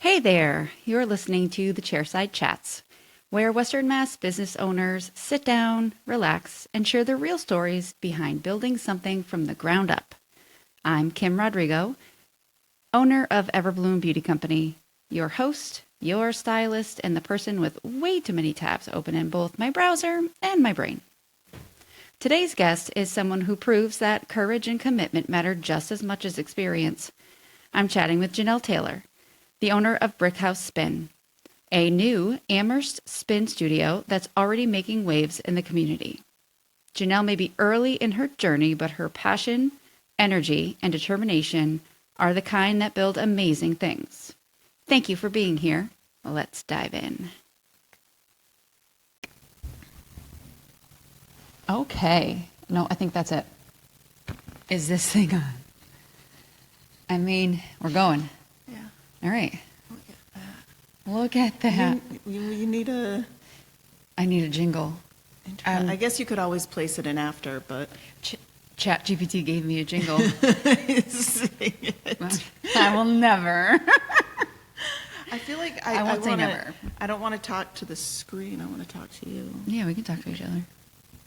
Hey there, you're listening to the Chairside Chats, where Western Mass business owners sit down, relax, and share their real stories behind building something from the ground up. I'm Kim Rodrigo, owner of Everbloom Beauty Company, your host, your stylist, and the person with way too many tabs open in both my browser and my brain. Today's guest is someone who proves that courage and commitment matter just as much as experience. I'm chatting with Jenelle Taylor, the owner of Brickhouse Spin, a new Amherst Spin studio that's already making waves in the community. Jenelle may be early in her journey, but her passion, energy, and determination are the kind that build amazing things. Thank you for being here. Let's dive in. Okay. No, I think that's it. Is this thing on? I mean, we're going. Yeah. All right. Look at that. Look at that. You need a... I need a jingle. I guess you could always place it in after, but... ChatGPT gave me a jingle. Sing it. I will never. I feel like I won't say never. I don't want to talk to the screen. I want to talk to you. Yeah, we can talk to each other.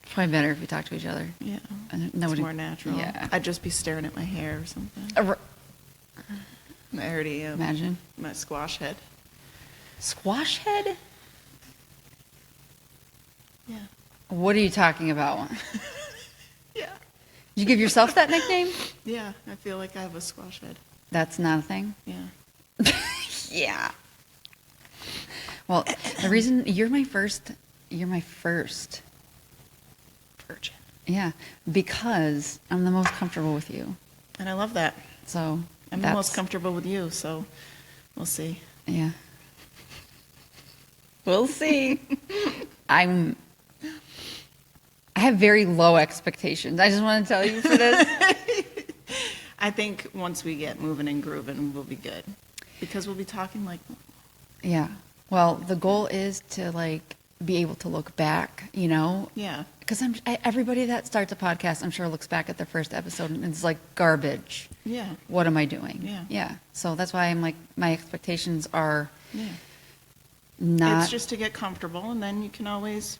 It's probably better if we talk to each other. Yeah. Nobody, it's more natural. Yeah. I'd just be staring at my hair or something. I already am. Imagine. My squash head. Squash head? Yeah. What are you talking about? Yeah. Did you give yourself that nickname? Yeah, I feel like I have a squash head. That's not a thing? Yeah. Yeah. Well, the reason you're my first Virgin. yeah, because I'm the most comfortable with you. And I love that. So I'm the most comfortable with you, so we'll see. Yeah. We'll see. I have very low expectations. I just want to tell you for this. I think once we get moving and grooving, we'll be good. Because we'll be talking like... Yeah. Well, the goal is to be able to look back, Yeah. Because everybody that starts a podcast, I'm sure, looks back at their first episode and it's like garbage. Yeah. What am I doing? Yeah. Yeah. So that's why I'm like, my expectations are Yeah. not. It's just to get comfortable, and then we can always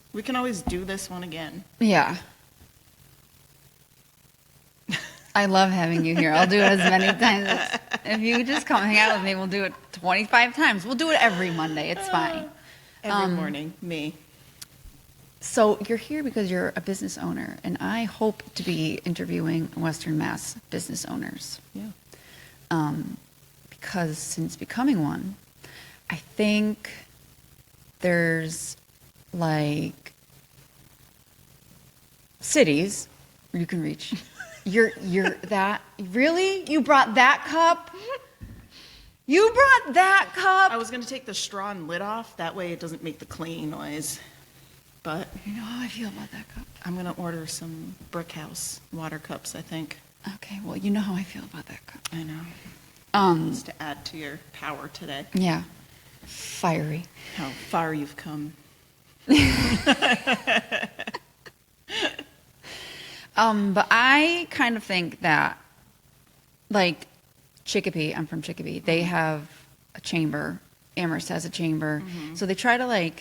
do this one again. Yeah. I love having you here. I'll do it as many times if you just come hang out with me. We'll do it 25 times. We'll do it every Monday. It's fine. Every morning, me. So you're here because you're a business owner, and I hope to be interviewing Western Mass business owners. Yeah. Because since becoming one, I think there's cities where you can reach. You're that really? You brought that cup? You brought that cup? I was going to take the straw and lid off. That way it doesn't make the cling noise. But You know how I feel about that cup. I'm going to order some Brickhouse water cups, I think. Okay, well, you know how I feel about that cup. I know. Just to add to your power today. Yeah. Fiery. How far you've come. But I kind of think that, Chicopee, I'm from Chicopee, they have a chamber. Amherst has a chamber. Mm-hmm. So they try to,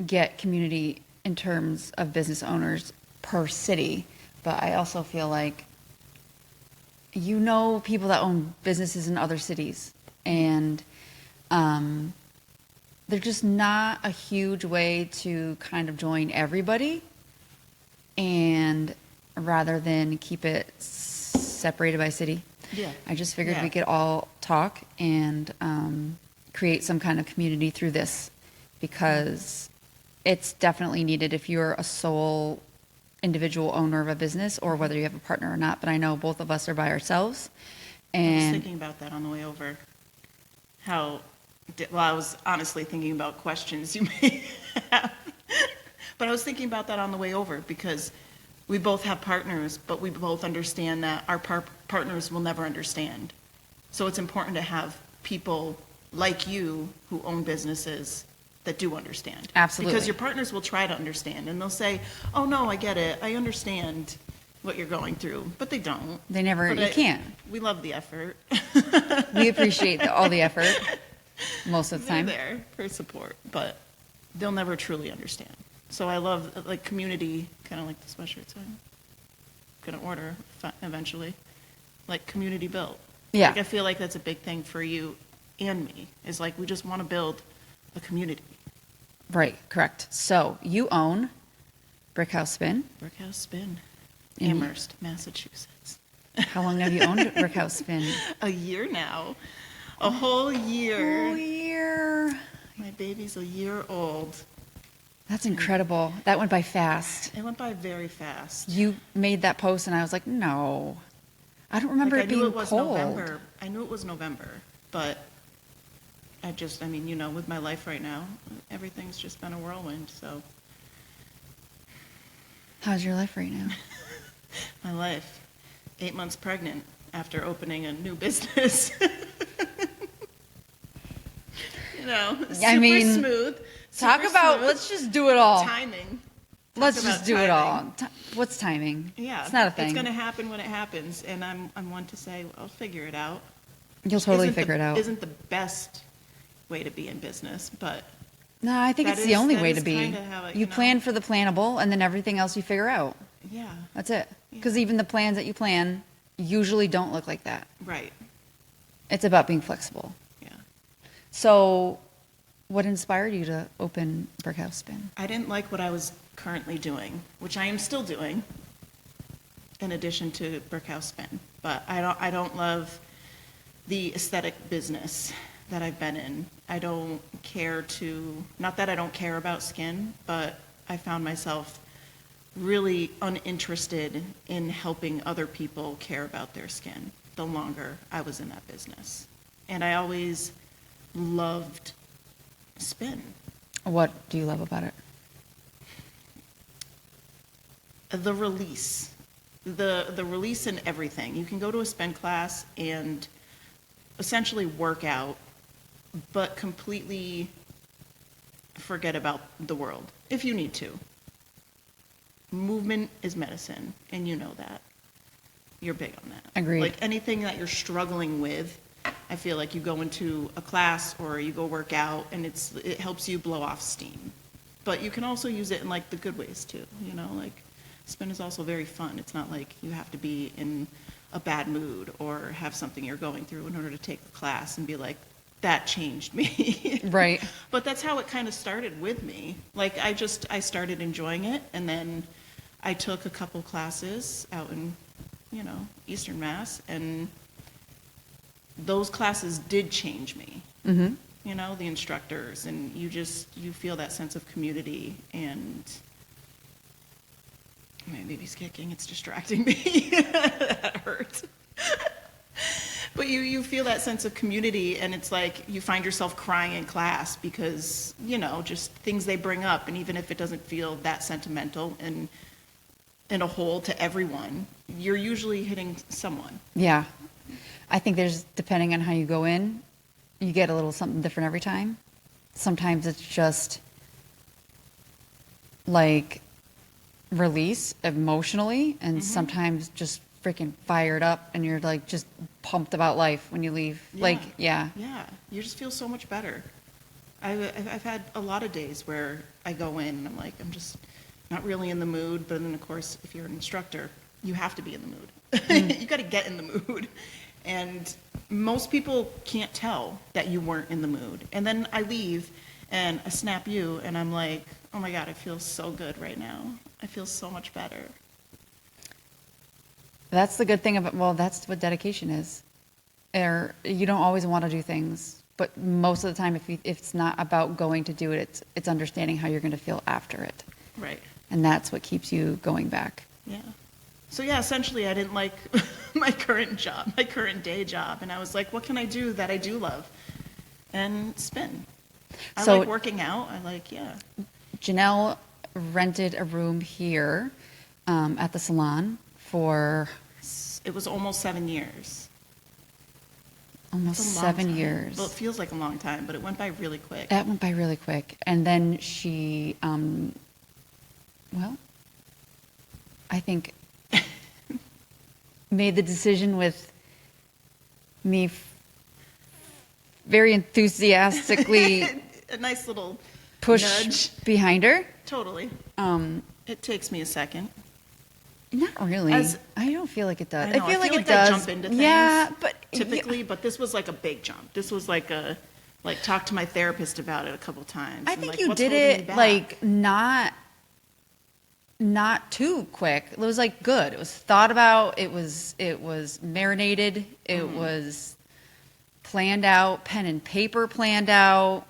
get community in terms of business owners per city. But I also feel like, people that own businesses in other cities. And they're just not a huge way to kind of join everybody. And rather than keep it separated by city. Yeah. I just figured Yeah. we could all talk and create some kind of community through this, because it's definitely needed if you're a sole individual owner of a business, or whether you have a partner or not. But I know both of us are by ourselves. I was And thinking about that on the way over. I was honestly thinking about questions you may have. But I was thinking about that on the way over because we both have partners, but we both understand that our partners will never understand. So it's important to have people like you who own businesses that do understand. Absolutely. Because your partners will try to understand, and they'll say, oh, no, I get it. I understand what you're going through. But they don't. They never, But you can't. We love the effort. We appreciate all the effort. most of the They're time. there for support, but they'll never truly understand. So I love like community, kind of like the sweatshirts I'm gonna order eventually, like community built. Yeah. Like I feel like that's a big thing for you and me, is like we just want to build a community. Right, correct. So you own Brickhouse Spin. Brickhouse Spin, And- Amherst, Massachusetts. How long have you owned Brickhouse Spin? A year now, a whole year. Oh, year. My baby's a year old. That's incredible. That went by fast. It went by very fast. You made that post, and I was like, no. I don't remember Like, it being I knew it was cold. November. I knew it was November, but I mean, you know, with my life right now, everything's just been a whirlwind. So How's your life right now? my life, 8 months pregnant after opening a new business. You know, I mean, smooth. Talk super about, smooth. let's just do it all. Timing. Let's Talk just about do it all. timing. What's timing? Yeah, It's not a thing. It's going to happen when it happens, and I'm one to say, well, I'll figure it out. You'll totally Isn't figure it out. Isn't the best way to be in business, but No, I think that it's the is- only that way is to be. kinda how it, You you know. plan for the plannable, and then everything else you figure out. yeah, That's it. Because even the plans that you plan usually don't look like that. right, It's about being flexible. yeah. So, what inspired you to open Brickhouse Spin? I didn't like what I was currently doing, which I am still doing, in addition to Brickhouse Spin. But I don't love the aesthetic business that I've been in. I don't care to, not that I don't care about skin, but I found myself really uninterested in helping other people care about their skin the longer I was in that business. And I always loved spin. What do you love about it? The release, the release in everything. You can go to a spin class and essentially work out, but completely forget about the world if you need to. Movement is medicine, and you know that. You're big on that. Agreed. Like anything that you're struggling with, I feel like you go into a class or you go work out, and it helps you blow off steam. But you can also use it in like the good ways too. You know, like spin is also very fun. It's not like you have to be in a bad mood or have something you're going through in order to take the class and be like, that changed me. Right. But that's how it kind of started with me. Like I started enjoying it, and then I took a couple classes out in, you know, Eastern Mass, and those classes did change me. Mm-hmm. You know, the instructors, and you feel that sense of community, and my baby's kicking, it's distracting me. That hurts. But you feel that sense of community, and it's like you find yourself crying in class because, you know, just things they bring up, and even if it doesn't feel that sentimental and in a whole to everyone, you're usually hitting someone. Yeah. I think there's, depending on how you go in, you get a little something different every time. Sometimes it's just like release emotionally, and sometimes just freaking fired up, and you're like just pumped about life when you leave. Like, yeah. Yeah, you just feel so much better. I've had a lot of days where I go in and I'm like, I'm just not really in the mood, but then of course, if you're an instructor, you have to be in the mood. You got to get in the mood. And most people can't tell that you weren't in the mood. And then I leave and I snap you and I'm like, oh my God, I feel so good right now. I feel so much better. That's the good thing about, well, that's what dedication is. You don't always want to do things, but most of the time, if it's not about going to do it, it's understanding how you're going to feel after it. Right. And that's what keeps you going back. Yeah. So yeah, essentially I didn't like my current job, my current day job. And I was like, what can I do that I do love? And spin. I So- like working out. I like, yeah. Jenelle rented a room here at the salon for It was almost 7 years. almost It's a long 7 time. years. Well, it feels like a long time, but it went by really quick. That went by really quick. And then she, well, I think made the decision with me very enthusiastically A nice little push nudge. behind her. Totally. Um, It takes me a second. Not really. I don't feel like it does. I know, I feel like it I does. jump into things. Yeah, but Typically, but this was like a big jump. This was like talk to my therapist about it a couple times. I and, think like, you what's did holding me it back? like not too quick. It was like good. It was thought about. It was marinated. It was planned out, pen and paper planned out.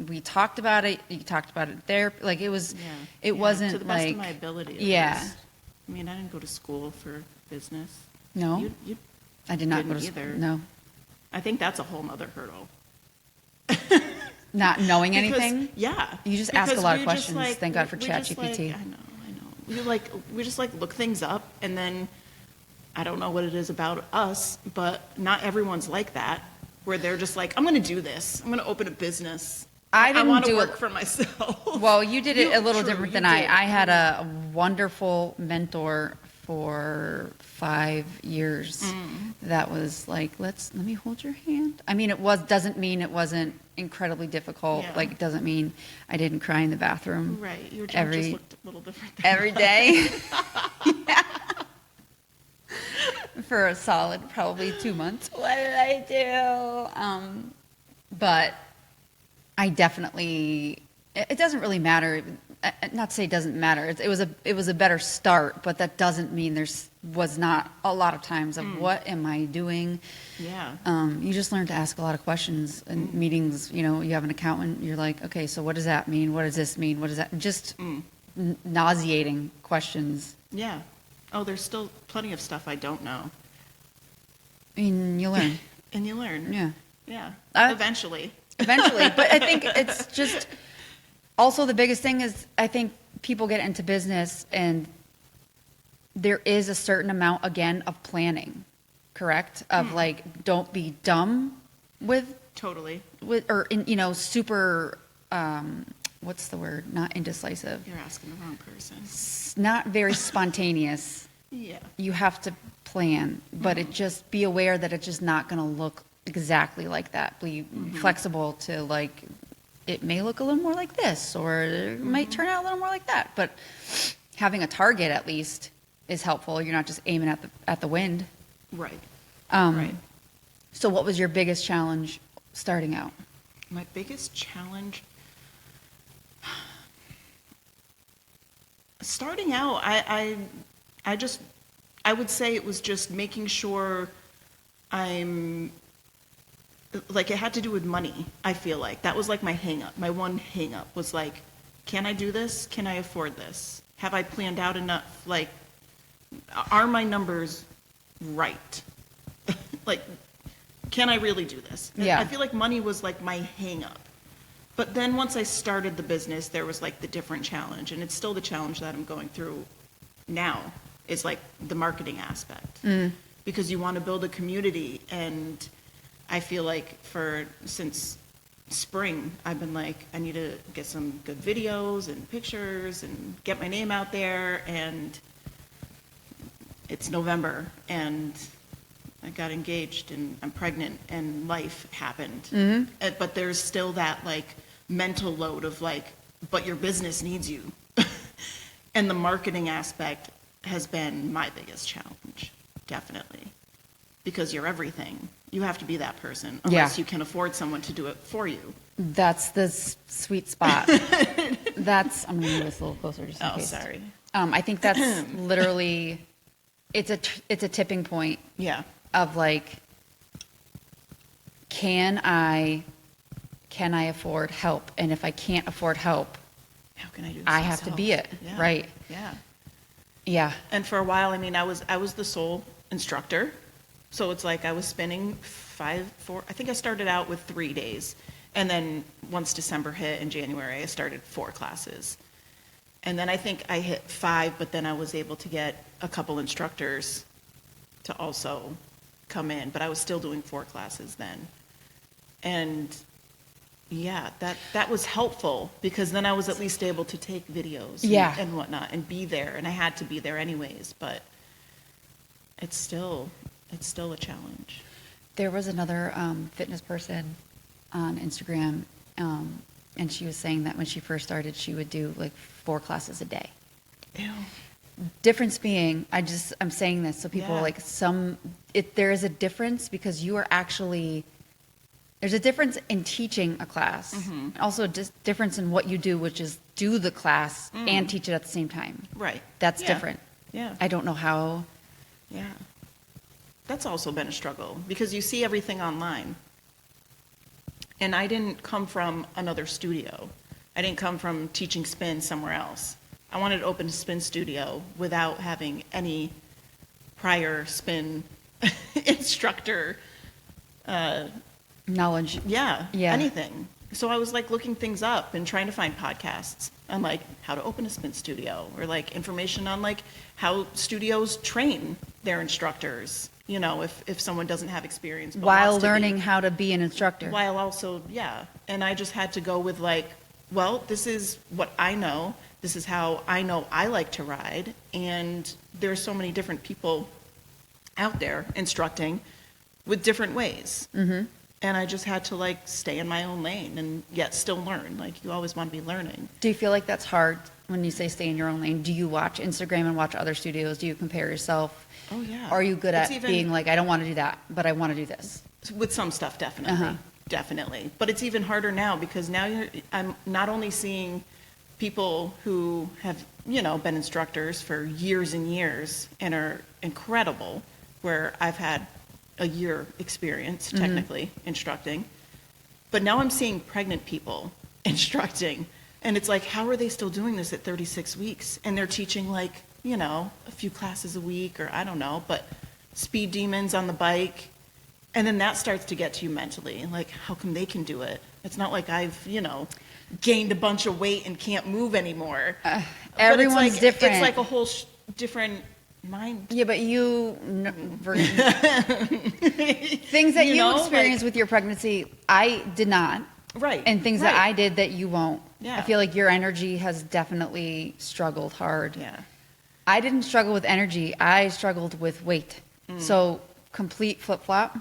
We talked about it. You talked about it there. Like it was. Yeah. It Yeah, wasn't to the best like of my ability. at yeah. least. I mean, I didn't go to school for business. No, You I did not go didn't to either. school. No, I think that's a whole nother hurdle. not knowing Because- anything. Yeah. You just ask a Because lot of we're just questions. Thank God for we just, ChatGPT. I know. We just look things up, and then I don't know what it is about us, but not everyone's like that, where they're just like, I'm going to do this. I'm going to open a business. I didn't want to do work it. for myself. Well, you did it a little True, different you than I. did. I had a wonderful mentor for 5 years. That was like, let me hold your hand. I mean, doesn't mean it wasn't incredibly difficult. Yeah. Like, it doesn't mean I didn't cry in the bathroom Right. Your jump just looked a little different than every day. Yeah. For a solid probably 2 months. What did I do? But I definitely, it doesn't really matter. Not to say it doesn't matter. It was a better start, but that doesn't mean was not a lot of times of what am I doing? Yeah. You just learn to ask a lot of questions in meetings. You know, you have an accountant. You're like, okay, so what does that mean? What does this mean? What does that? Just nauseating questions. Yeah. Oh, there's still plenty of stuff I don't know. I mean, you learn. And you learn. Yeah. Yeah. I- Eventually. Eventually, but I think it's just also the biggest thing is I think people get into business and there is a certain amount again of planning, correct? Of like, don't be dumb with Totally. or super what's the word? Not indecisive. You're asking the wrong person. Not very spontaneous. Yeah. You have to plan, but it just be aware that it's just not going to look exactly like that. Be flexible to like, it may look a little more like this, or it might turn out a little more like that. But having a target at least is helpful. You're not just aiming at the wind. Right. Right. So, what was your biggest challenge starting out? My biggest challenge starting out, I would say it was just making sure I'm like, it had to do with money. I feel like that was like my hang up. My one hang up was like, can I do this? Can I afford this? Have I planned out enough? Like, are my numbers right? Like, can I really do this? Yeah. I feel like money was like my hang up. But then once I started the business, there was like the different challenge, and it's still the challenge that I'm going through now, is like the marketing aspect. Because you want to build a community, and I feel like since spring, I've been like, I need to get some good videos and pictures and get my name out there, and it's November, and I got engaged, and I'm pregnant, and life happened. But there's still that like mental load of like, but your business needs you. And the marketing aspect has been my biggest challenge, definitely. Because you're everything. You have to be that person, unless you can afford someone to do it for you. That's the sweet spot. I'm going to move this a little closer just in Oh, case. sorry. I think that's literally, it's a tipping point Yeah. of like, can I afford help? And if I can't afford help, How can I do this I have to be it, Yeah. right? Yeah. Yeah. And for a while, I mean, I was the sole instructor. So it's like I was spinning I think I started out with 3 days. And then once December hit in January, I started 4 classes. And then I think I hit 5, but then I was able to get a couple instructors to also come in. But I was still doing 4 classes then. And yeah, that was helpful, because then I was at least able to take videos and whatnot and be there. And I had to be there anyways, but it's still a challenge. There was another fitness person on Instagram, and she was saying that when she first started, she would do like 4 classes a day. Ew. Difference being, I'm saying this so people Yeah. like there is a difference because you are actually, there's a difference in teaching a class. Also a difference in what you do, which is do the class and teach it at the same time. Right. That's Yeah. different. Yeah. I don't know how. Yeah. That's also been a struggle because you see everything online. And I didn't come from another studio. I didn't come from teaching spin somewhere else. I wanted to open a spin studio without having any prior spin instructor, Knowledge. yeah, Yeah. anything. So I was like looking things up and trying to find podcasts on like how to open a spin studio or like information on like how studios train their instructors, you know, if someone doesn't have experience. But While wants to be. learning how to be an instructor. While also, yeah. And I just had to go with like, well, this is what I know. This is how I know I like to ride. And there's so many different people out there instructing with different ways. Mm-hmm. And I just had to like stay in my own lane and yet still learn. Like you always want to be learning. Do you feel like that's hard when you say stay in your own lane? Do you watch Instagram and watch other studios? Do you compare yourself? Oh yeah. Are you good It's at even- being like, I don't want to do that, but I want to do this? With some stuff, definitely. Uh-huh. Definitely. But it's even harder now because now I'm not only seeing people who have, you know, been instructors for years and years and are incredible, where I've had a year experience technically instructing. But now I'm seeing pregnant people instructing. And it's like, how are they still doing this at 36 weeks? And they're teaching like, you know, a few classes a week or I don't know, but speed demons on the bike. And then that starts to get to you mentally. Like, how come they can do it? It's not like I've, you know, gained a bunch of weight and can't move anymore. But Everyone's it's like, different. It's like a whole different mind. Yeah, but things that You you, know, experienced like- with your pregnancy, I did not. Right. And things that right. I did that you won't. Yeah. I feel like your energy has definitely struggled hard. Yeah. I didn't struggle with energy. I struggled with weight. So complete flip-flop.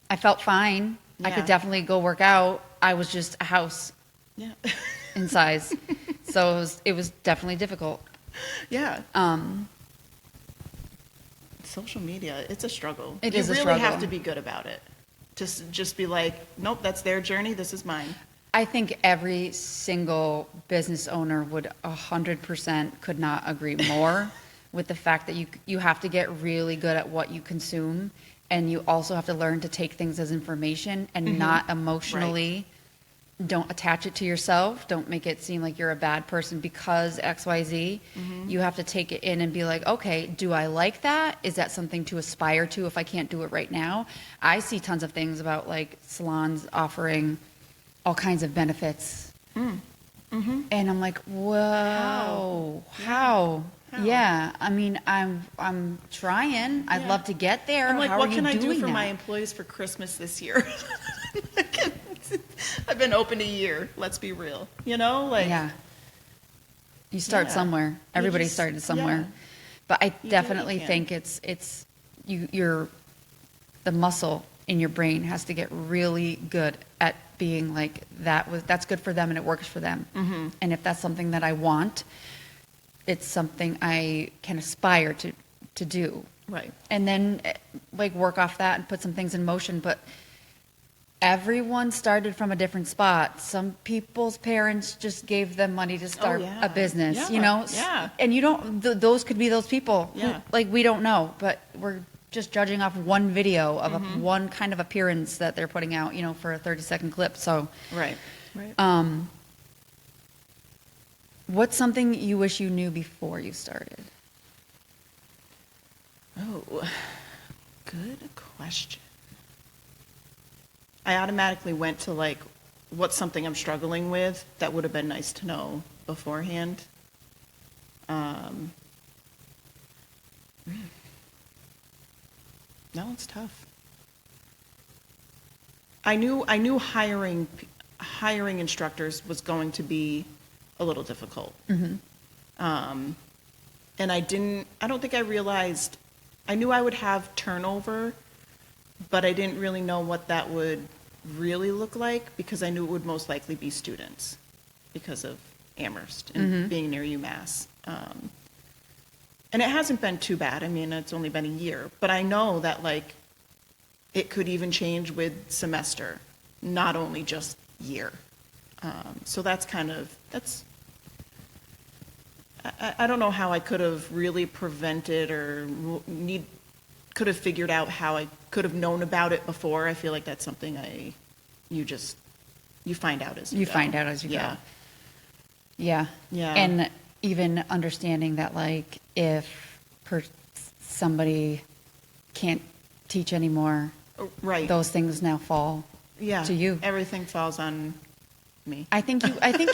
I felt fine. I Yeah. could definitely go work out. I was just a house Yeah. in size. So it was definitely difficult. Yeah. Social media, it's a struggle. It you is a really have struggle. to be good about it. Just be like, nope, that's their journey. This is mine. I think every single business owner would 100% could not agree more with the fact that you have to get really good at what you consume, and you also have to learn to take things as information and not emotionally. Don't attach it to yourself. Don't make it seem like you're a bad person because XYZ. You have to take it in and be like, okay, do I like that? Is that something to aspire to if I can't do it right now? I see tons of things about like salons offering all kinds of benefits. And I'm like, whoa, how? How? Yeah, I mean, I'm trying. I'd Yeah. love to get there. I'm like, How what are can you I do doing for that? my employees for Christmas this year? I've been open a year. Let's be real. You know, like, Yeah. You start Yeah. somewhere. Everybody just- started somewhere. yeah. But I do what definitely you can. think it's you're the muscle in your brain has to get really good at being like that's good for them and it works for them. And if that's something that I want, it's something I can aspire to do. right. And then like work off that and put some things in motion. But everyone started from a different spot. Some people's parents just gave them money to start yeah. a business, Yeah, you know? yeah. And you don't, those could be those people. who- Yeah. like, we don't know, but we're just judging off one video of Mm-hmm. one kind of appearance that they're putting out, you know, for a 30-second clip. So, Right. Right. what's something you wish you knew before you started? Oh, good question. I automatically went to like, what's something I'm struggling with that would have been nice to know beforehand. That one's tough. I knew hiring instructors was going to be a little difficult. And I don't think I realized, I knew I would have turnover, but I didn't really know what that would really look like, because I knew it would most likely be students because of Amherst and being near UMass. And it hasn't been too bad. I mean, it's only been a year, but I know that like it could even change with semester, not only just year. So that's I don't know how I could have really prevented or could have figured out how I could have known about it before. I feel like that's something you find out as you go. find out as you Yeah. go. Yeah. Yeah. And even understanding that, like, if somebody can't teach anymore, Right. those things now fall Yeah. to you. Everything falls on me. I think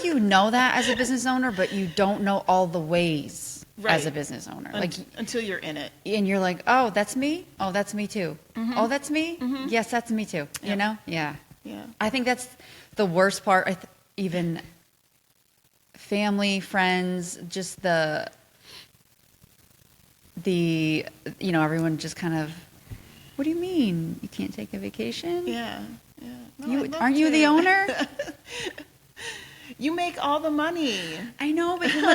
you know that as a business owner, but you don't know all the ways as a Right. business owner. Like, Until you're in it. and you're like, oh, that's me. Oh, that's me too. Oh, that's me. Yes, that's me too. You Yep. know? Yeah. Yeah. I think that's the worst part. Even family, friends, just the everyone just kind of, what do you mean you can't take a vacation? Yeah. Yeah. No, I'd love Aren't you the to. owner? You make all the money. I know, but you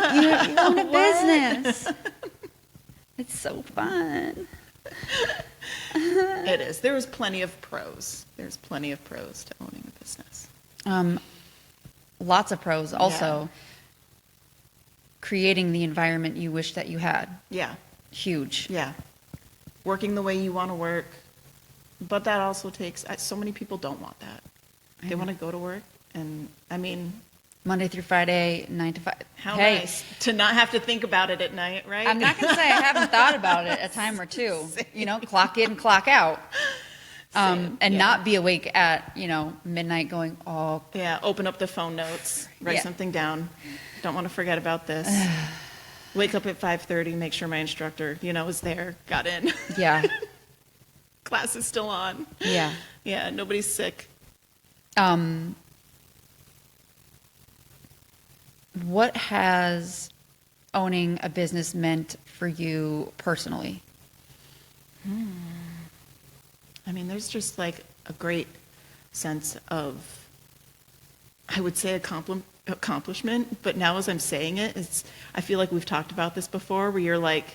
own a business. It's so fun. It is. There's plenty of pros. There's plenty of pros to owning a business. Lots of pros. Also, creating the environment you wish that you had. Yeah. Huge. Yeah. Working the way you want to work. But that also takes, so many people don't want that. They want to go to work. And I mean, Monday through Friday, 9 to 5. how Hey, nice to not have to think about it at night, right? I'm not going to say I haven't thought about it a time or two. Clock in, clock out. Same, And yeah. not be awake at, midnight going, oh, Yeah, open up the phone notes, write Yeah. something down. Don't want to forget about this. Wake up at 5:30, make sure my instructor, is there, got in. yeah, Class is still on. yeah. Yeah, nobody's sick. What has owning a business meant for you personally? I mean, there's just like a great sense of, I would say, accomplishment, but now as I'm saying it, I feel like we've talked about this before, where you're like,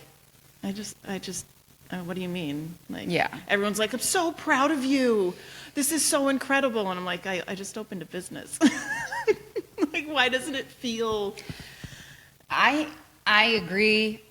I just, what do you mean? Like, Yeah. everyone's like, I'm so proud of you. This is so incredible. And I'm like, I just opened a business. Like, why doesn't it feel? I agree.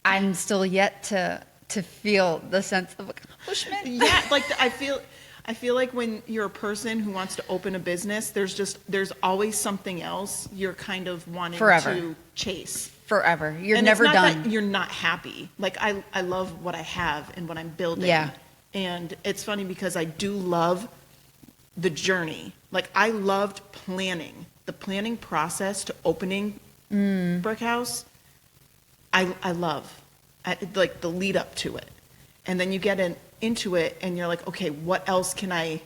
I'm still yet to feel the sense of accomplishment. Yeah, like I feel like when you're a person who wants to open a business, there's always something else you're kind of wanting Forever. to chase. Forever. You're And never it's not done. that you're not happy. Like I love what I have and what I'm building. Yeah. And it's funny because I do love the journey. Like I loved planning. The planning process to opening Brickhouse, I love. Like the lead up to it. And then you get into it and you're like, okay, what else can I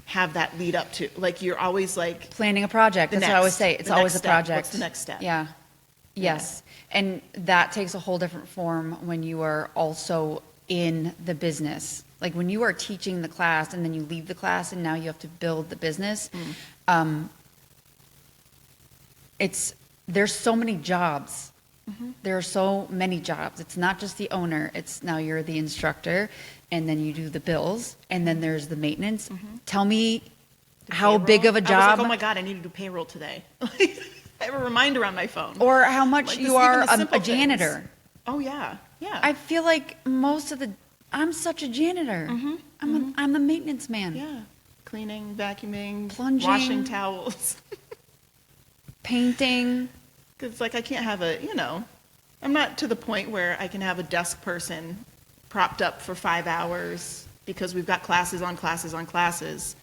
have that lead up to? Like you're always like, Planning a project. That's what I always say. It's the always next a step. project. What's the next step? Yeah. Yes. And that takes a whole different form when you are also in the business. Like when you are teaching the class and then you leave the class and now you have to build the business. There's so many jobs. There are so many jobs. It's not just the owner. It's now you're the instructor and then you do the bills and then there's the maintenance. Tell me how Payroll. big of a I was job like, oh my God, I need to do payroll today. I have a reminder on my phone. or how much Like, you even are the simple a janitor. things. Oh yeah, yeah. I feel like I'm such a janitor. I'm the maintenance man. Yeah, cleaning, vacuuming, Plunging. washing towels. Painting. Because like I can't have I'm not to the point where I can have a desk person propped up for 5 hours because we've got classes on classes on classes.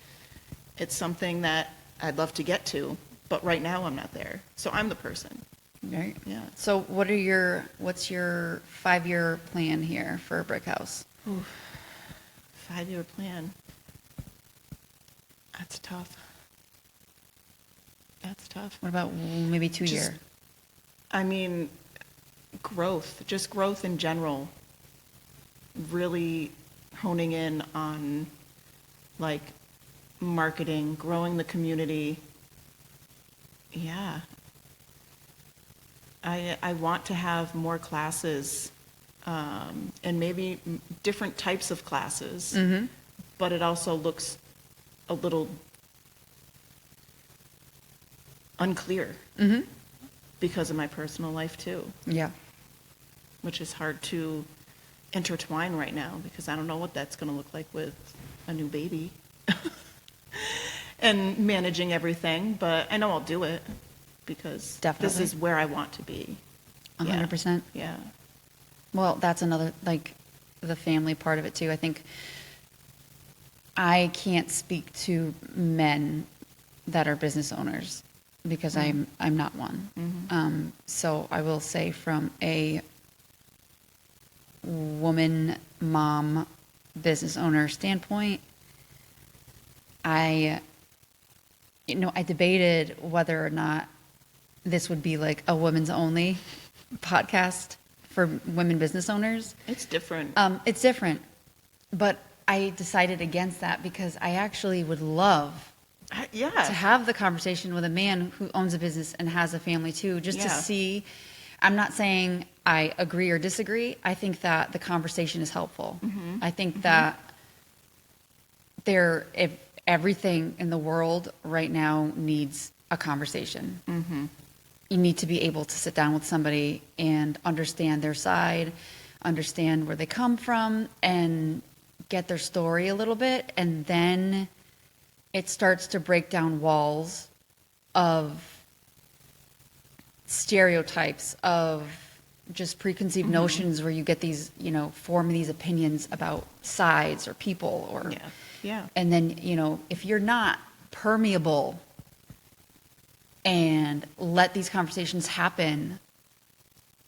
It's something that I'd love to get to, but right now I'm not there. So I'm the person. Right. Yeah. So what's your 5-year plan here for Brickhouse? 5-year plan. That's tough. That's tough. What about maybe 2-year? I mean, just growth in general. Really honing in on like marketing, growing the community. Yeah. I want to have more classes, and maybe different types of classes, but it also looks a little unclear because of my personal life too. Yeah. Which is hard to intertwine right now because I don't know what that's going to look like with a new baby and managing everything, but I know I'll do it because Definitely. this is where I want to be. 100%. Yeah. Well, that's another, like, the family part of it too. I think I can't speak to men that are business owners because I'm not one. So I will say from a woman, mom, business owner standpoint, I debated whether or not this would be like a women's only podcast for women business owners. It's different. It's different, but I decided against that because I actually would love to have the conversation with a man who owns a business and has a family too, just to see. I'm not saying I agree or disagree. I think that the conversation is helpful. I think that if everything in the world right now needs a conversation. You need to be able to sit down with somebody and understand their side, understand where they come from, and get their story a little bit. And then it starts to break down walls of stereotypes, of just preconceived notions where you get these, form these opinions about sides or people or, and then, if you're not permeable and let these conversations happen,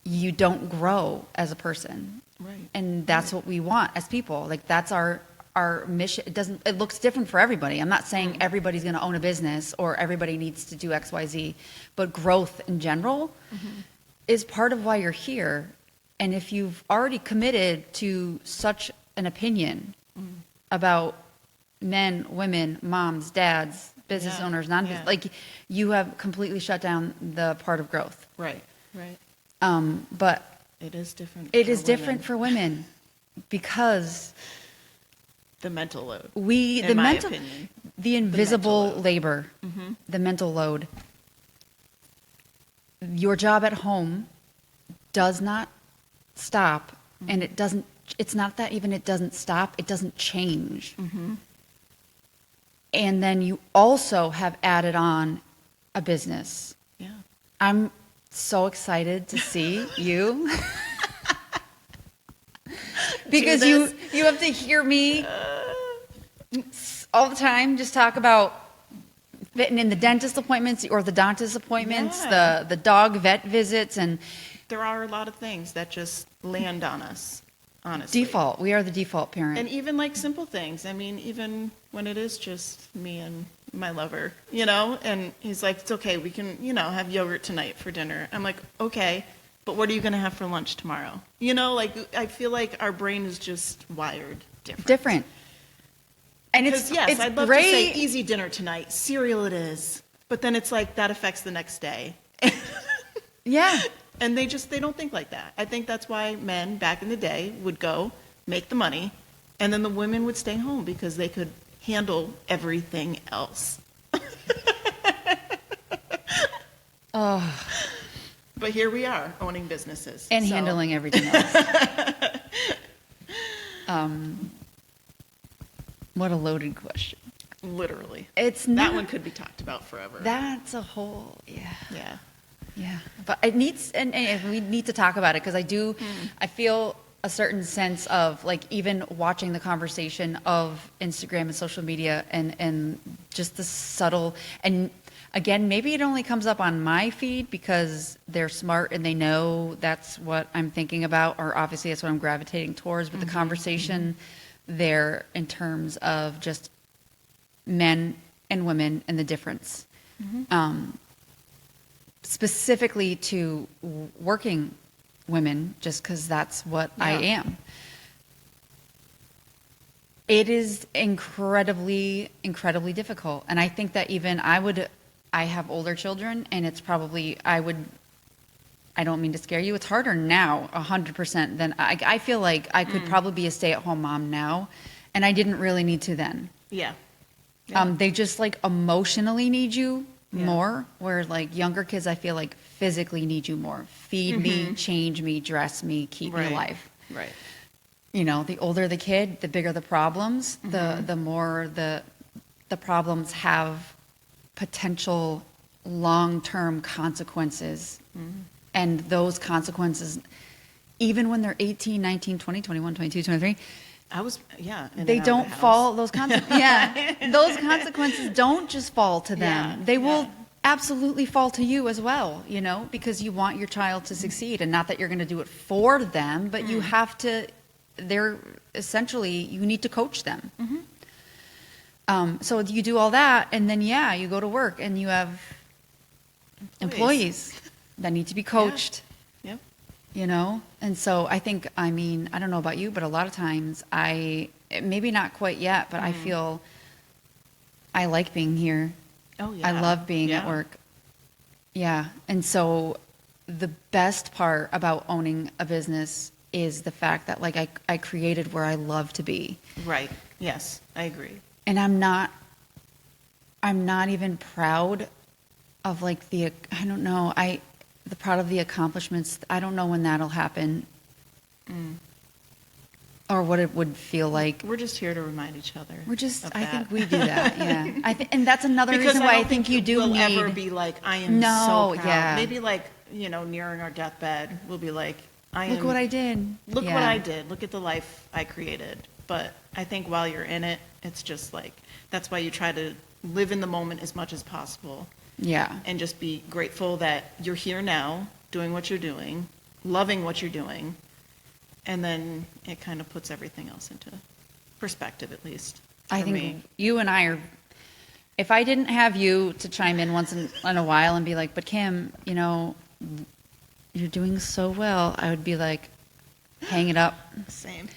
you don't grow as a person. Right. And that's what we want as people. Like, that's our mission. It looks different for everybody. I'm not saying everybody's going to own a business or everybody needs to do X, Y, Z, but growth in general is part of why you're here. And if you've already committed to such an opinion about men, women, moms, dads, business owners, non-business, like, you have completely shut down the part of growth. Right. But it is different. It is different for women because the mental load. The invisible labor, the mental load. Your job at home does not stop, and it doesn't. It's not that even it doesn't stop; it doesn't change. And then you also have added on a business. Yeah. I'm so excited to see you. Because you have to hear me all the time just talk about fitting in the dentist appointments, the orthodontist appointments, the dog vet visits, and there are a lot of things that just land on us, honestly. Default. We are the default parent. And even like simple things. I mean, even when it is just me and my lover, and he's like, it's okay, we can, have yogurt tonight for dinner. I'm like, okay, but what are you going to have for lunch tomorrow? I feel like our brain is just wired different. And it's I'd love great. To say easy dinner tonight, cereal it is, but then it's like that affects the next day. Yeah. And they don't think like that. I think that's why men back in the day would go make the money, and then the women would stay home because they could handle everything else. Oh. But here we are, owning businesses. And handling everything else. What a loaded question. Literally. That one could be talked about forever. That's a whole, Yeah. But it needs, and we need to talk about it because I feel a certain sense of, like, even watching the conversation of Instagram and social media and just the subtle, and again, maybe it only comes up on my feed because they're smart and they know that's what I'm thinking about, or obviously that's what I'm gravitating towards, but the conversation there in terms of just men and women and the difference. Specifically to working women, just because that's what I am. It is incredibly, incredibly difficult. And I think that even I have older children, and it's probably, I don't mean to scare you, it's harder now, 100%, than I feel like I could probably be a stay-at-home mom now, and I didn't really need to then. Yeah. They just like emotionally need you Yeah. more, where like younger kids, I feel like physically need you more. Feed me, change me, dress me, keep me Right. alive. Right. You know, the older the kid, the bigger the problems, the more the problems have potential long-term consequences. And those consequences, even when they're 18, 19, 20, 21, 22, 23, I was, yeah. in and they out of don't the house. fall, those consequences, yeah, those consequences don't just fall to them. Yeah, They will yeah. absolutely fall to you as well, you know, because you want your child to succeed, and not that you're going to do it for them, but you have to, they're essentially, you need to coach them. So you do all that, and then, yeah, you go to work and you have employees that need to be coached. Yep. You know? And so I think, I mean, I don't know about you, but a lot of times maybe not quite yet, but I feel I like being here. Oh, yeah. I love being at Yeah. work. Yeah. And so the best part about owning a business is the fact that like I created where I love to be. Right. Yes, I agree. And I'm not even proud of like I don't know, the proud of the accomplishments. I don't know when that'll happen or what it would feel like. We're just here to remind each other. I think we do that. Yeah. And that's another Because reason why I don't think you do we'll need. ever be like, I am No, so proud. yeah. Maybe like, you know, nearing our deathbed, we'll be like, Look what I did. Look Yeah. what I did. Look at the life I created. But I think while you're in it, it's just like, that's why you try to live in the moment as much as possible. Yeah. And just be grateful that you're here now, doing what you're doing, loving what you're doing, and then it kind of puts everything else into perspective, at least. I for think me. you and I are. If I didn't have you to chime in once in a while and be like, "But Kim, you know, you're doing so well," I would be like, "Hang it up." Same.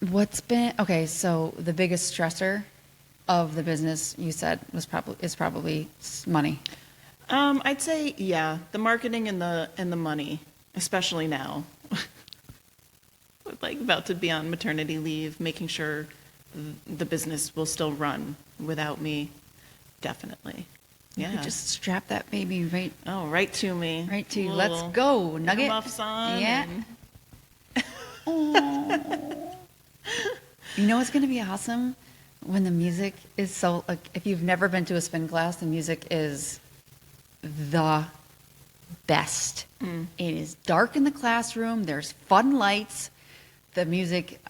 What's been okay? So the biggest stressor of the business, you said, is probably money. I'd say, yeah, the marketing and the money, especially now. We're like about to be on maternity leave, making sure the business will still run without me. Definitely. You Yeah. could just strap that baby right right to me. to you. Little Let's go, Nugget. earmuffs on. Yeah. and- Oh. You know what's going to be awesome? When the music is so, like, if you've never been to a spin class, the music is the best. It is dark in the classroom. There's fun lights. The music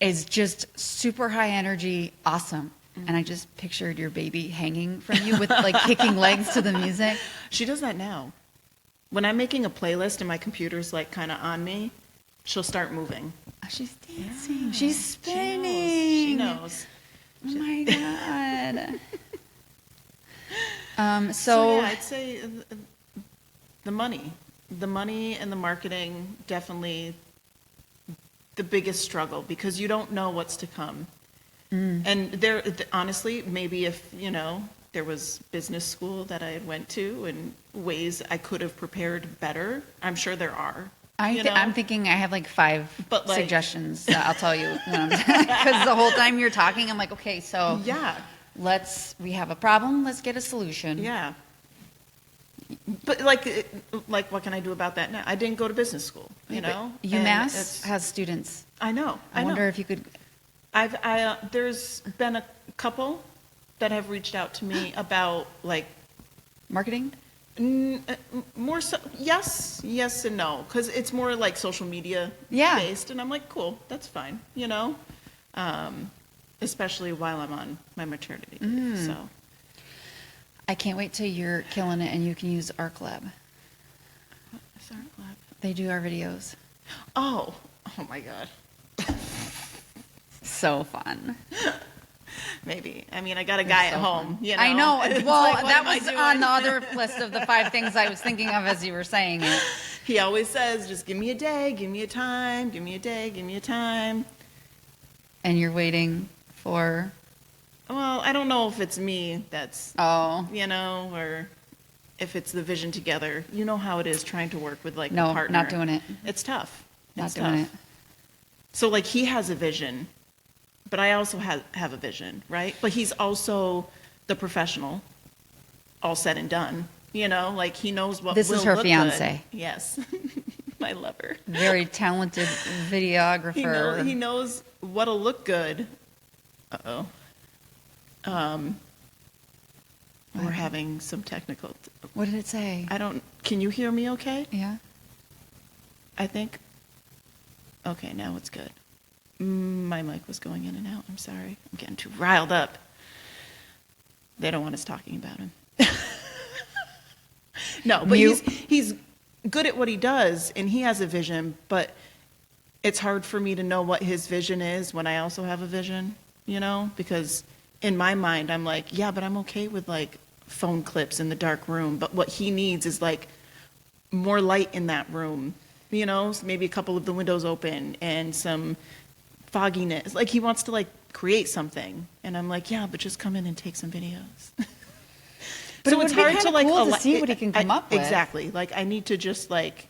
is just super high energy, awesome. And I just pictured your baby hanging from you with like kicking legs to the music. She does that now. When I'm making a playlist and my computer's like kind of on me, she'll start moving. Oh, she's dancing. She's spinning. She knows. Oh my God. So yeah, I'd say the money and the marketing, definitely the biggest struggle, because you don't know what's to come. And honestly, maybe if, you know, there was business school that I had went to and ways I could have prepared better, I'm sure there are. I'm thinking I have like 5 But, like- suggestions that I'll tell you because the whole time you're talking, I'm like, okay, so Yeah. we have a problem, let's get a solution. Yeah. But like what can I do about that now? I didn't go to business school, you know? And UMass it's- has students. I know. I wonder if you could. There's been a couple that have reached out to me about like Marketing? more so, yes and no, because it's more like social media Yeah. based, and I'm like, cool, that's fine, you know, especially while I'm on my maternity leave. So I can't wait till you're killing it and you can use ArcLab. sorry, Lab. They do our videos. Oh my God. So fun. Maybe. I mean, I got a guy so at home, fun. you know. I know. It's Well, like, what that am I was doing? on the other list of the 5 things I was thinking of as you were saying it. He always says, just give me a day, give me a time, give me a day, give me a time. And you're waiting for... Well, I don't know if it's me that's, Oh. or if it's the vision together. You know how it is trying to work with, like, No, a partner. not doing it. It's tough. Not It's doing tough. it. So, like, he has a vision, but I also have a vision, right? But he's also the professional, all said and done. Like, he knows what This will is her look fiance. good. Yes. I love her. Very talented videographer. He knows what'll look good. Uh-oh. We're having some technical... What did it say? Can you hear me okay? Yeah. I think. Okay, now it's good. My mic was going in and out. I'm sorry. I'm getting too riled up. They don't want us talking about him. No, but he's good at what he does, and he has a vision, but it's hard for me to know what his vision is when I also have a vision, because in my mind, I'm like, yeah, but I'm okay with, like, phone clips in the dark room, but what he needs is, like, more light in that room, maybe a couple of the windows open and some fogginess. Like, he wants to, like, create something, and I'm like, yeah, but just come in and take some videos. But so it it's would be hard to, kinda like, cool to see what he can come up with. Exactly. Like, I need to just, like,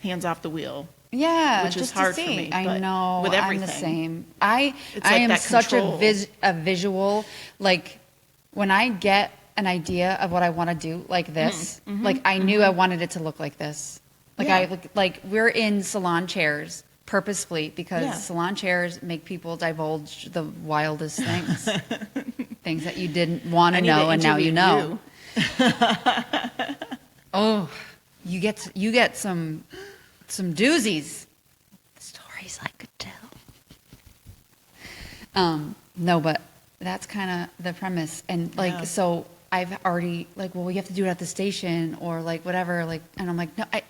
hands off the wheel. Yeah, Which is just hard to for see. me, I but know. with I'm the everything. same. I It's like am that such control. a visual. Like, when I get an idea of what I want to do, like this, like I knew I wanted it to look like this. Like Yeah. like we're in salon chairs purposefully because Yeah. salon chairs make people divulge the wildest things, things that you didn't want I to need to know, and now you interview know. Oh, you get some doozies. Stories I could tell. No, but that's kind of the premise, and like Yeah. so I've already like, well, we have to do it at the station or like whatever, like, and I'm like, no, I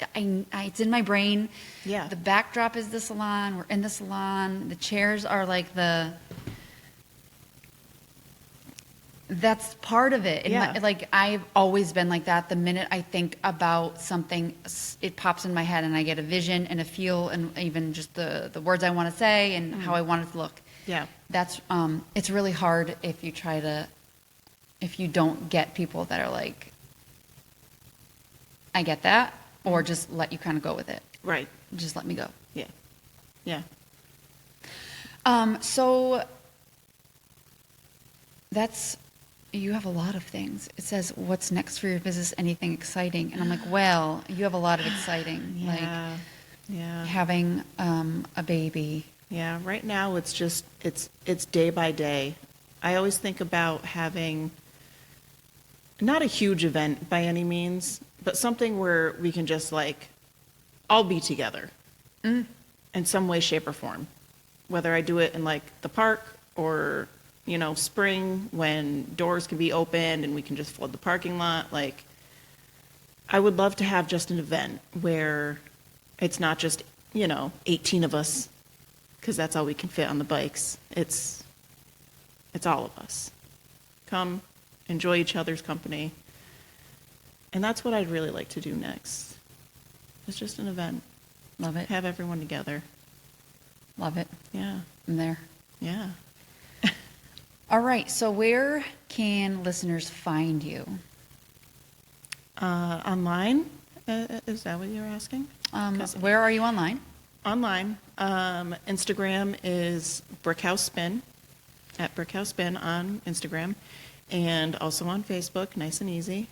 it's in my brain. Yeah. The backdrop is the salon. We're in the salon. The chairs are like that's part of it. Yeah. Like I've always been like that. The minute I think about something, it pops in my head, and I get a vision and a feel, and even just the words I want to say and how I want it to look. Yeah. That's it's really hard if you don't get people that are like, I get that, or just let you kind of go with it. Right. Just let me go. Yeah. Yeah. So you have a lot of things. It says, what's next for your business? Anything exciting? And I'm like, well, you have a lot of exciting, Yeah. like having a baby. Yeah. Right now, it's just it's day by day. I always think about having not a huge event by any means, but something where we can just like all be together in some way, shape, or form. Whether I do it in like the park or spring when doors can be opened and we can just flood the parking lot. Like, I would love to have just an event where it's not just 18 of us, because that's all we can fit on the bikes. It's all of us. Come, enjoy each other's company. And that's what I'd really like to do next. It's just an event. Love it. Have everyone together. Love it. Yeah. I'm there. Yeah. All right. So where can listeners find you? Online? Is that what you're asking? Where are you online? Online. Instagram is Brickhouse Spin, at Brickhouse Spin on Instagram, and also on Facebook, nice and easy.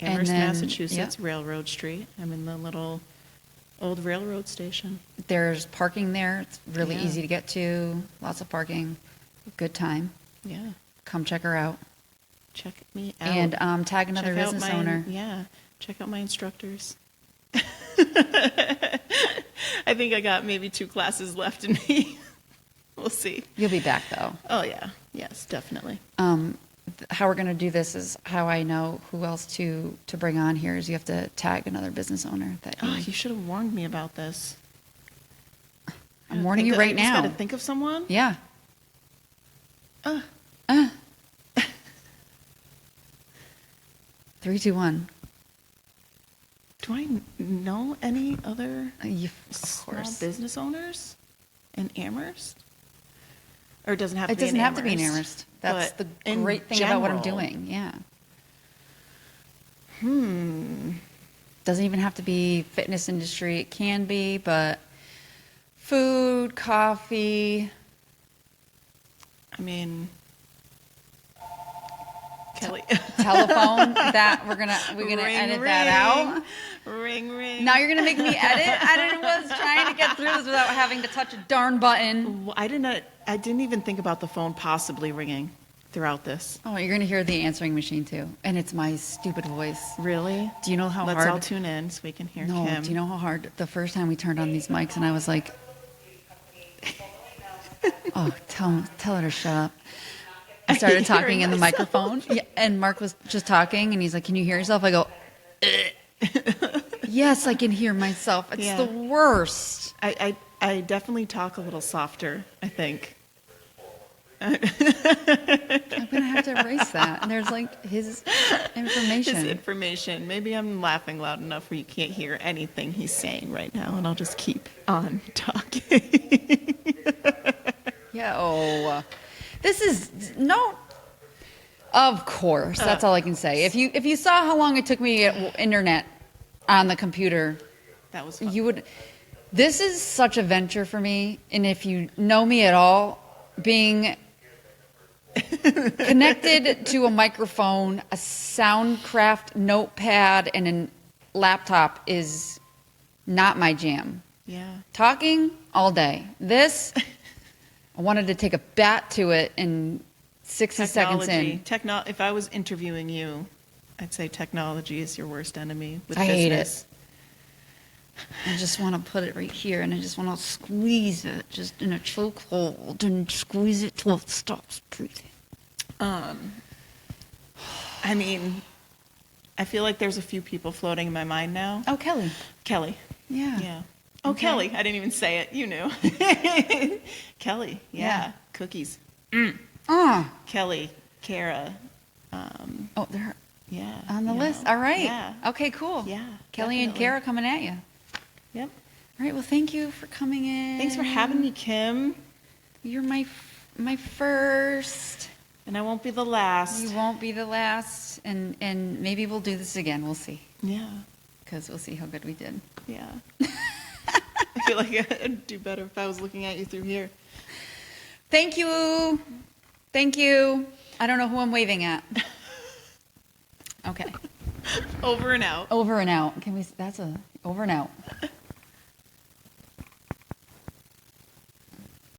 Amherst, then, Massachusetts, Railroad Street. I'm in the little old railroad station. There's parking there. It's really Yeah. easy to get to. Lots of parking. Good time. Yeah. Come check her out. Check me out. And tag another Check out business my- owner. Yeah. Check out my instructors. I think I got maybe 2 classes left in me. We'll see. You'll be back though. Oh, yeah. Yes, definitely. How we're going to do this is how I know who else to bring on here is you have to tag another business owner. Oh, you should have warned me about this. I'm warning you right I just now. got to think of someone? Yeah. 3, 2, 1. Do I know any other Of small course. business owners in Amherst? Or it doesn't have to It be in doesn't have to be in Amherst, Amherst. That's but the in great thing about what I'm general. doing. Yeah. Doesn't even have to be fitness industry. It can be, but food, coffee. I mean, Kelly. Telephone. That we're gonna Ring, edit ring. that out. Ring, ring. Now you're gonna make me edit. I was trying to get through this without having to touch a darn button. I didn't even think about the phone possibly ringing throughout this. Oh, you're gonna hear the answering machine too, and it's my stupid voice. Really? Do you know how Let's hard? all tune in so we can hear No. Kim. Do you know how hard the first time we turned on these mics and I was like, "Oh, tell her to shut up." I started talking in the microphone, yeah, and Mark was just talking, and he's like, "Can you hear yourself?" I go, "Yes, I can hear myself. It's Yeah. the worst." I definitely talk a little softer, I think. I'm gonna have to erase that. And there's like his information. His information. Maybe I'm laughing loud enough where you can't hear anything he's saying right now, and I'll just keep on talking. Yeah. Oh, this is no. Of course, that's all I can say. If you saw how long it took me to get internet on the computer, That was fun. you would. This is such a venture for me, and if you know me at all, being connected to a microphone, a Soundcraft notepad, and a laptop is not my jam. Yeah. Talking all day. This, I wanted to take a bat to it in 60 seconds in. If I was interviewing you, I'd say technology is your worst enemy with I hate business. I just want to put it right here, and I just want to squeeze it just in a chokehold and squeeze it till it stops breathing. I mean, I feel like there's a few people floating in my mind now. Oh, Kelly. Kelly. Yeah. Yeah. Oh, Okay. Kelly. I didn't even say it. You knew. Kelly. Yeah. Yeah. Cookies. Oh, Kelly. Kara. oh, they're Yeah. on the you list. know. All right. Yeah. Okay, cool. Yeah. Kelly and definitely. Kara coming at you. Yep. All right. Well, thank you for coming in. Thanks for having me, Kim. You're my first. And I won't be the last. You won't be the last, and maybe we'll do this again. We'll see, Yeah. because we'll see how good we did. Yeah. I feel like I'd do better if I was looking at you through here. Thank you. Thank you. I don't know who I'm waving at. Okay. Over and out. Over and out. Can we? That's a over and out.